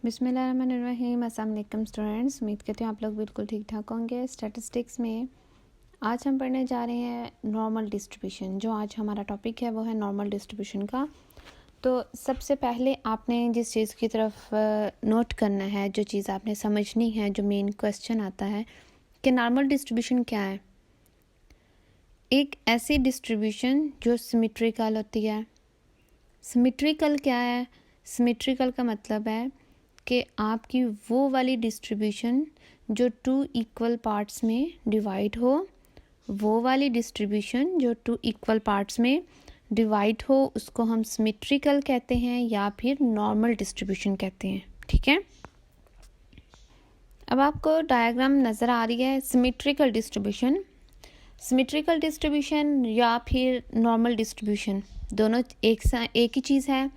बिस्मिल्लाहिर्रहमानिर्रहीम। अस्सलाम वालेकुम स्टूडेंट्स, उम्मीद करती हूँ आप लोग बिल्कुल ठीक ठाक होंगे। स्टैटिस्टिक्स में आज हम पढ़ने जा रहे हैं नॉर्मल डिस्ट्रीब्यूशन। जो आज हमारा टॉपिक है वो है नॉर्मल डिस्ट्रीब्यूशन का। तो सबसे पहले आपने जिस चीज़ की तरफ नोट करना है, जो चीज़ आपने समझनी है, जो मेन क्वेश्चन आता है कि नॉर्मल डिस्ट्रीब्यूशन क्या है। एक ऐसी डिस्ट्रीब्यूशन जो सिमेट्रिकल होती है। सिमेट्रिकल क्या है? सिमेट्रिकल का मतलब है कि आपकी वो वाली डिस्ट्रीब्यूशन जो टू इक्वल पार्ट्स में डिवाइड हो, वो वाली डिस्ट्रीब्यूशन जो टू इक्वल पार्ट्स में डिवाइड हो उसको हम सिमेट्रिकल कहते हैं या फिर नॉर्मल डिस्ट्रीब्यूशन कहते हैं। ठीक है, अब आपको डायग्राम नज़र आ रही है। सिमेट्रिकल डिस्ट्रीब्यूशन या फिर नॉर्मल डिस्ट्रीब्यूशन दोनों एक ही चीज़ है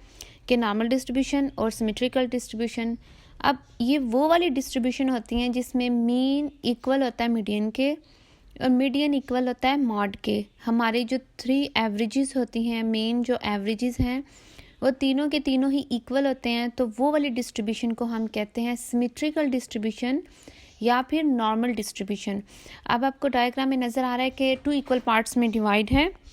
कि नॉर्मल डिस्ट्रीब्यूशन और सिमेट्रिकल डिस्ट्रीब्यूशन। अब ये वो वाली डिस्ट्रीब्यूशन होती हैं जिसमें मीन इक्वल होता है मीडियन के और मीडियन इक्वल होता है मॉड के। हमारी जो 3 एवरेजेस होती हैं, मेन जो एवरेजेस हैं वो तीनों के तीनों ही इक्वल होते हैं, तो वो वाली डिस्ट्रीब्यूशन को हम कहते हैं सिमेट्रिकल डिस्ट्रीब्यूशन या फिर नॉर्मल डिस्ट्रीब्यूशन। अब आपको डायग्राम में नज़र आ रहा है कि 2 इक्वल पार्ट्स में डिवाइड है।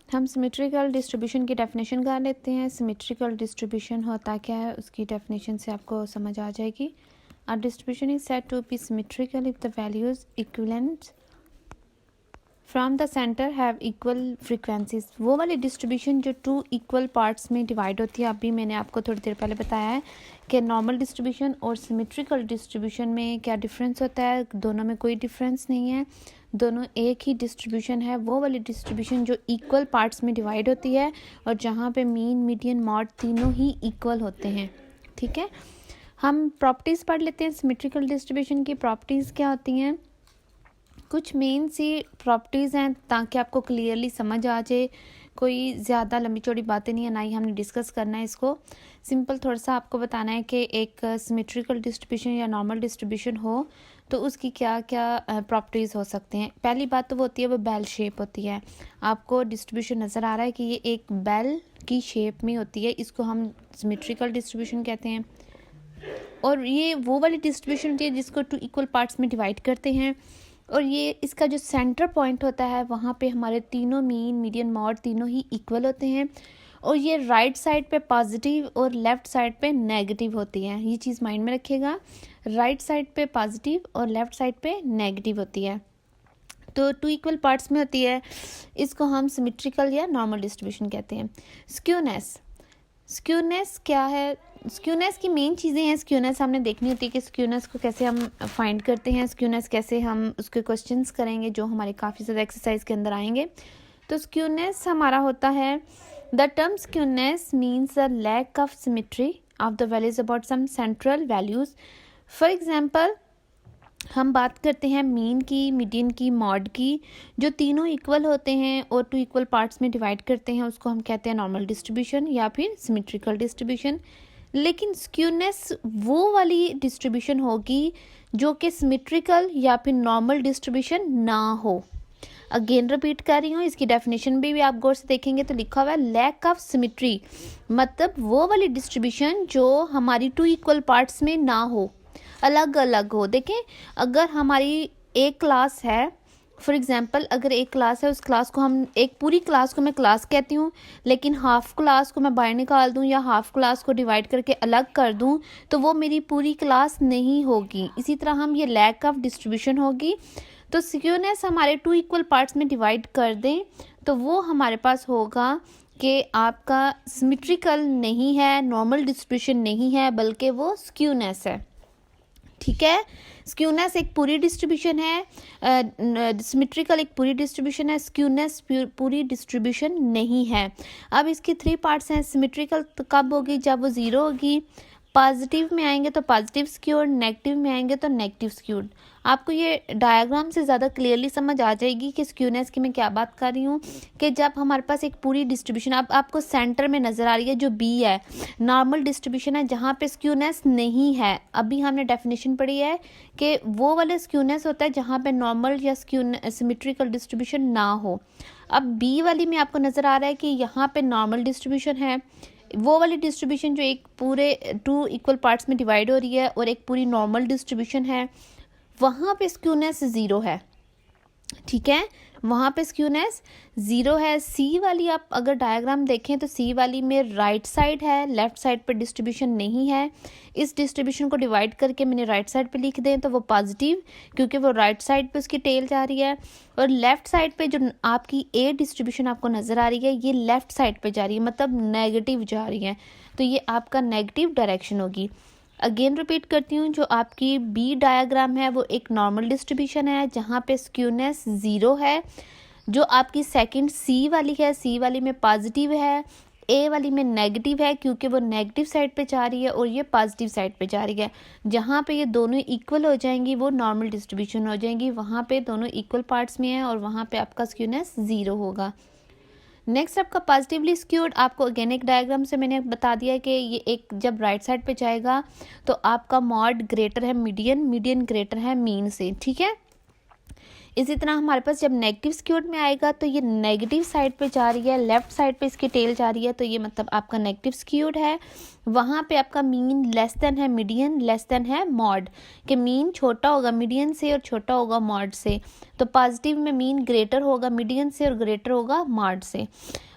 हम सिमेट्रिकल डिस्ट्रीब्यूशन की डेफिनेशन कर लेते हैं। सिमेट्रिकल डिस्ट्रीब्यूशन होता क्या है, उसकी डेफिनेशन से आपको समझ आ जाएगी। A distribution is said to be symmetrical if the values equivalent from the center have equal frequencies. वो वाली डिस्ट्रीब्यूशन जो 2 इक्वल पार्ट्स में डिवाइड होती है। अभी मैंने आपको थोड़ी देर पहले बताया है कि नॉर्मल डिस्ट्रीब्यूशन और सिमेट्रिकल डिस्ट्रीब्यूशन में क्या डिफरेंस होता है। दोनों में कोई डिफरेंस नहीं है, दोनों एक ही डिस्ट्रीब्यूशन है। वो वाली डिस्ट्रीब्यूशन जो इक्वल पार्ट्स में डिवाइड होती है और जहाँ पे मीन, मीडियन, मॉड तीनों ही इक्वल होते हैं। ठीक है, हम प्रॉपर्टीज़ पढ़ लेते हैं। सिमेट्रिकल डिस्ट्रीब्यूशन की प्रॉपर्टीज़ क्या होती हैं? कुछ मेन सी प्रॉपर्टीज़ हैं ताकि आपको क्लियरली समझ आ जाए। कोई ज़्यादा लंबी चौड़ी बातें नहीं है, ना ही हमने डिस्कस करना है इसको। सिंपल थोड़ा सा आपको बताना है कि एक सिमेट्रिकल डिस्ट्रीब्यूशन या नॉर्मल डिस्ट्रीब्यूशन हो तो उसकी क्या क्या प्रॉपर्टीज़ हो सकते हैं। पहली बात तो वो होती है वो बेल शेप होती है। आपको डिस्ट्रीब्यूशन नज़र आ रहा है कि ये एक बेल की शेप में होती है, इसको हम सिमेट्रिकल डिस्ट्रीब्यूशन कहते हैं। और ये वो वाली डिस्ट्रीब्यूशन होती है जिसको 2 इक्वल पार्ट्स में डिवाइड करते हैं और ये इसका जो सेंटर पॉइंट होता है वहाँ पे हमारे तीनों मीन, मीडियन, मॉड तीनों ही इक्वल होते हैं और ये राइट साइड पे पॉजिटिव और लेफ़्ट साइड पे नेगेटिव होती है। ये चीज़ माइंड में रखिएगा, राइट साइड पे पॉजिटिव और लेफ़्ट साइड पे नेगेटिव होती है। तो 2 इक्वल पार्ट्स में होती है, इसको हम सिमेट्रिकल या नॉर्मल डिस्ट्रीब्यूशन कहते हैं। स्क्यूनेस क्या है? स्क्यूनेस की मेन चीज़ें हैं। स्क्यूनेस हमने देखनी होती है कि स्क्यूनेस को कैसे हम फाइंड करते हैं, स्क्यूनेस कैसे हम उसके क्वेश्चंस करेंगे जो हमारे काफ़ी ज़्यादा एक्सरसाइज के अंदर आएंगे। तो स्क्यूनेस हमारा होता है, the term skewness means the lack of symmetry of the values about some central values. For example हम बात करते हैं मीन की, मीडियन की, मॉड की, जो तीनों इक्वल होते हैं और 2 इक्वल पार्ट्स में डिवाइड करते हैं, उसको हम कहते हैं नॉर्मल डिस्ट्रीब्यूशन या फिर सिमेट्रिकल डिस्ट्रीब्यूशन। लेकिन स्क्यूनेस वो वाली डिस्ट्रीब्यूशन होगी जो कि सिमेट्रिकल या फिर नॉर्मल डिस्ट्रीब्यूशन ना हो। अगेन रिपीट कर रही हूँ, इसकी डेफिनेशन भी आप गौर से देखेंगे तो लिखा हुआ है लैक ऑफ सिमेट्री, मतलब वो वाली डिस्ट्रीब्यूशन जो हमारी 2 इक्वल पार्ट्स में ना हो, अलग अलग हो। देखें, अगर हमारी एक क्लास है, फॉर एग्जांपल अगर एक क्लास है, उस क्लास को हम, एक पूरी क्लास को मैं क्लास कहती हूँ, लेकिन हाफ क्लास को मैं बाहर निकाल दूँ या हाफ क्लास को डिवाइड करके अलग कर दूँ तो वो मेरी पूरी क्लास नहीं होगी। इसी तरह हम ये लैक ऑफ डिस्ट्रीब्यूशन होगी। तो स्क्यूनेस हमारे 2 इक्वल पार्ट्स में डिवाइड कर दें तो वो हमारे पास होगा कि आपका सिमेट्रिकल नहीं है, नॉर्मल डिस्ट्रीब्यूशन नहीं है, बल्कि वो स्क्यूनेस है। ठीक है, स्क्यूनेस एक पूरी डिस्ट्रीब्यूशन है, सिमेट्रिकल एक पूरी डिस्ट्रीब्यूशन है, स्क्यूनेस पूरी डिस्ट्रीब्यूशन नहीं है। अब इसके 3 पार्ट्स हैं। सिमेट्रिकल कब होगी? जब वो 0 होगी, पॉजिटिव में आएंगे तो पॉजिटिव स्क्यूड, नेगेटिव में आएंगे तो नेगेटिव स्क्यूड। आपको ये डायग्राम से ज़्यादा क्लियरली समझ आ जाएगी कि स्क्यूनेस की मैं क्या बात कर रही हूँ। कि जब हमारे पास एक पूरी डिस्ट्रीब्यूशन, अब आपको सेंटर में नज़र आ रही है जो बी है, नॉर्मल डिस्ट्रीब्यूशन है जहाँ पे स्क्यूनेस नहीं है। अभी हमने डेफिनेशन पढ़ी है कि वो वाले स्क्यूनेस होता है जहाँ पे नॉर्मल या सिमेट्रिकल डिस्ट्रीब्यूशन ना हो। अब बी वाली में आपको नज़र आ रहा है कि यहाँ पे नॉर्मल डिस्ट्रीब्यूशन है, वो वाली डिस्ट्रीब्यूशन जो एक पूरे 2 इक्वल पार्ट्स में डिवाइड हो रही है और एक पूरी नॉर्मल डिस्ट्रीब्यूशन है, वहाँ पे स्क्यूनेस 0 है, ठीक है, वहाँ पे स्क्यूनेस 0 है। सी वाली आप अगर डायग्राम देखें तो सी वाली में राइट साइड है, लेफ्ट साइड पे डिस्ट्रीब्यूशन नहीं है। इस डिस्ट्रीब्यूशन को डिवाइड करके मैंने राइट साइड पे लिख दें तो वो पॉजिटिव, क्योंकि वो राइट साइड पे उसकी टेल जा रही है। और लेफ्ट साइड पे जो आपकी ए डिस्ट्रीब्यूशन आपको नज़र आ रही है, ये लेफ्ट साइड पे जा रही है, मतलब नेगेटिव जा रही है, तो ये आपका नेगेटिव डायरेक्शन होगी। अगेन रिपीट करती हूँ, जो आपकी बी डायग्राम है वो एक नॉर्मल डिस्ट्रीब्यूशन है जहाँ पे स्क्यूनेस 0 है। जो आपकी सेकंड सी वाली है, सी वाली में पॉजिटिव है, ए वाली में नेगेटिव है, क्योंकि वो नेगेटिव साइड पे जा रही है और ये पॉजिटिव साइड पे जा रही है। जहाँ पे ये दोनों इक्वल हो जाएंगी वो नॉर्मल डिस्ट्रीब्यूशन हो जाएंगी, वहाँ पे दोनों इक्वल पार्ट्स में है और वहाँ पे आपका स्क्यूनेस 0 होगा। नेक्स्ट आपका पॉजिटिवली स्क्यूड, आपको अगेन एक डायग्राम से मैंने बता दिया कि ये एक जब राइट साइड पे जाएगा तो आपका मॉड ग्रेटर है मीडियन, मीडियन ग्रेटर है मीन से, ठीक है। इसी तरह हमारे पास जब नेगेटिव स्क्यूड में आएगा तो ये नेगेटिव साइड पे जा रही है, लेफ्ट साइड पे इसकी टेल जा रही है, तो ये मतलब आपका नेगेटिव स्क्यूड है। वहाँ पे आपका मीन लेस देन है मीडियन, लेस देन है मॉड, कि मीन छोटा होगा मीडियन से और छोटा होगा मॉड से। तो पॉजिटिव में मीन ग्रेटर होगा मीडियन से और ग्रेटर होगा मॉड से।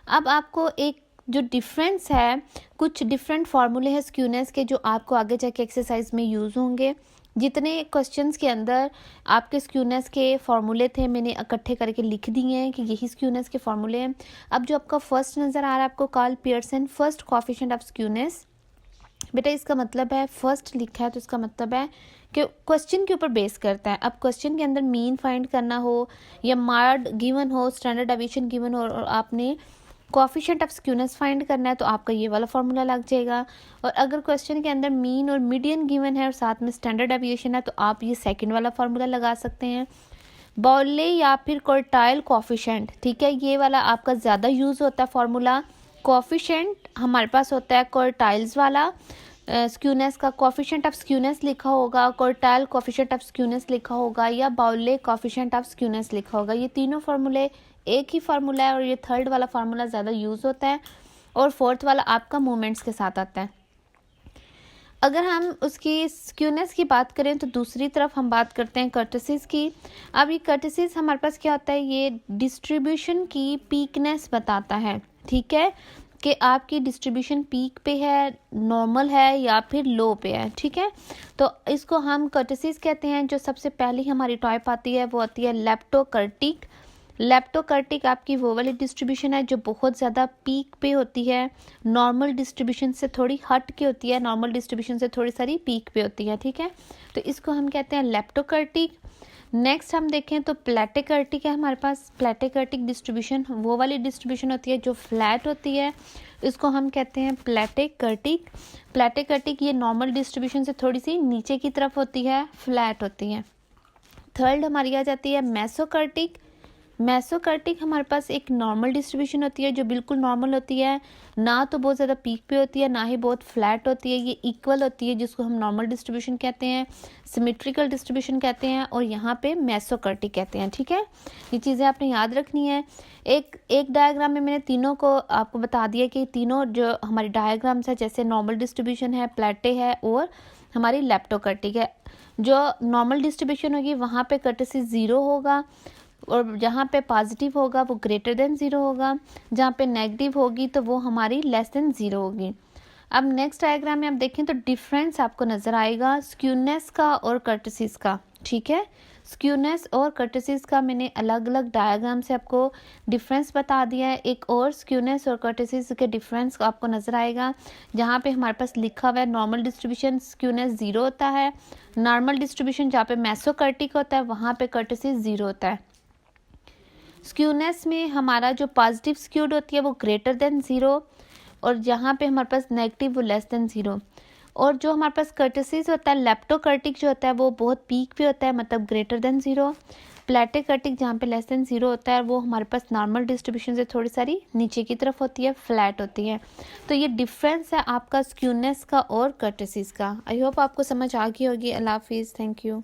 अब आपको एक जो डिफरेंस है, कुछ डिफरेंट फार्मूले हैं स्क्यूनेस के जो आपको आगे जाके एक्सरसाइज में यूज़ होंगे। जितने क्वेश्चंस के अंदर आपके स्क्यूनेस के फार्मूले थे मैंने इकट्ठे करके लिख दिए हैं कि यही स्क्यूनेस के फार्मूले हैं। अब जो आपका फर्स्ट नज़र आ रहा है आपको Karl Pearson first coefficient of skewness, बेटा इसका मतलब है फर्स्ट लिखा है तो इसका मतलब है कि क्वेश्चन के ऊपर बेस करता है। अब क्वेश्चन के अंदर मीन फाइंड करना हो या मॉड गिवन हो, स्टैंडर्ड डेविएशन गिवन हो और आपने कोएफिशिएंट ऑफ स्क्यूनेस फाइंड करना है तो आपका ये वाला फार्मूला लग जाएगा। और अगर क्वेश्चन के अंदर मीन और मीडियन गिवन है और साथ में स्टैंडर्ड डेविएशन है तो आप ये सेकंड वाला फार्मूला लगा सकते हैं। बॉले या फिर क्वार्टाइल कोएफिशिएंट, ठीक है, ये वाला आपका ज़्यादा यूज़ होता है फार्मूला। कोएफिशिएंट हमारे पास होता है क्वार्टाइल्स वाला, स्क्यूनेस का कोएफिशिएंट ऑफ स्क्यूनेस लिखा होगा, क्वार्टाइल कोएफिशिएंट ऑफ स्क्यूनेस लिखा होगा या बाउले कोएफिशिएंट ऑफ स्क्यूनेस लिखा होगा। ये तीनों फार्मूले एक ही फार्मूला है और ये थर्ड वाला फार्मूला ज़्यादा यूज़ होता है और फोर्थ वाला आपका मोमेंट्स के साथ आता है। अगर हम उसकी स्क्यूनेस की बात करें तो दूसरी तरफ हम बात करते हैं कर्टिसिस की। अब ये कर्टिसिस हमारे पास क्या होता है, ये डिस्ट्रीब्यूशन की पीकनेस बताता है, ठीक है, कि आपकी डिस्ट्रीब्यूशन पीक पे है, नॉर्मल है या फिर लो पे है, ठीक है। तो इसको हम कर्टिसिस कहते हैं। जो सबसे पहली हमारी टाइप आती है वो आती है लेप्टोकर्टिक। लेप्टोकर्टिक आपकी वो वाली डिस्ट्रीब्यूशन है जो बहुत ज़्यादा पीक पे होती है, नॉर्मल डिस्ट्रीब्यूशन से थोड़ी हट के होती है, नॉर्मल डिस्ट्रीब्यूशन से थोड़ी सारी पीक पे होती है, ठीक है। तो इसको हम कहते हैं लेप्टोकर्टिक। नेक्स्ट हम देखें तो प्लेटेकर्टिक है हमारे पास। प्लेटेकर्टिक डिस्ट्रीब्यूशन वो वाली डिस्ट्रीब्यूशन होती है जो फ्लैट होती है, इसको हम कहते हैं प्लेटेकर्टिक। प्लेटेकर्टिक ये नॉर्मल डिस्ट्रीब्यूशन से थोड़ी सी नीचे की तरफ होती है, फ्लैट होती है। थर्ड हमारी आ जाती है मेसोकर्टिक। मेसोकर्टिक हमारे पास एक नॉर्मल डिस्ट्रीब्यूशन होती है जो बिल्कुल नॉर्मल होती है, ना तो बहुत ज़्यादा पीक पे होती है ना ही बहुत फ्लैट होती है, ये इक्वल होती है जिसको हम नॉर्मल डिस्ट्रीब्यूशन कहते हैं, सिमेट्रिकल डिस्ट्रीब्यूशन कहते हैं और यहाँ पे मेसोकर्टिक कहते हैं, ठीक है। ये चीज़ें आपने याद रखनी है। एक डायग्राम में मैंने तीनों को आपको बता दिया कि तीनों जो हमारी डायग्राम्स है जैसे नॉर्मल डिस्ट्रीब्यूशन है, प्लेटे है और हमारी लेप्टोकर्टिक है। जो नॉर्मल डिस्ट्रीब्यूशन होगी वहाँ पे कर्टिसिस 0 होगा और जहाँ पे पॉजिटिव होगा वो ग्रेटर देन 0 होगा, जहाँ पे नेगेटिव होगी तो वो हमारी लेस देन 0 होगी। अब नेक्स्ट डायग्राम में आप देखें तो डिफरेंस आपको नज़र आएगा स्क्यूनेस का और कर्टिसिस का, ठीक है। स्क्यूनेस और कर्टिसिस का मैंने अलग अलग डायग्राम से आपको डिफरेंस बता दिया है। एक और स्क्यूनेस और कर्टिसिस के डिफरेंस आपको नज़र आएगा जहाँ पे हमारे पास लिखा हुआ है नॉर्मल डिस्ट्रीब्यूशन स्क्यूनेस 0 होता है, नॉर्मल डिस्ट्रीब्यूशन जहाँ पे मेसोकर्टिक होता है वहाँ पे कर्टिसिस 0 होता है। स्क्यूनेस में हमारा जो पॉजिटिव स्क्यूड होती है वो ग्रेटर देन 0 और जहाँ पे हमारे पास नेगेटिव वो लेस देन 0। और जो हमारे पास कर्टिसिस होता है लेप्टोकर्टिक जो होता है वो बहुत पीक पे होता है, मतलब ग्रेटर देन 0। प्लेटेकर्टिक जहाँ पे लेस देन 0 होता है वो हमारे पास नॉर्मल डिस्ट्रीब्यूशन से थोड़ी सारी नीचे की तरफ होती है, फ्लैट होती है। तो ये डिफरेंस है आपका स्क्यूनेस का और कर्टिसिस का। आई होप आपको समझ आ गई होगी। अल्लाह हाफिज़, थैंक यू।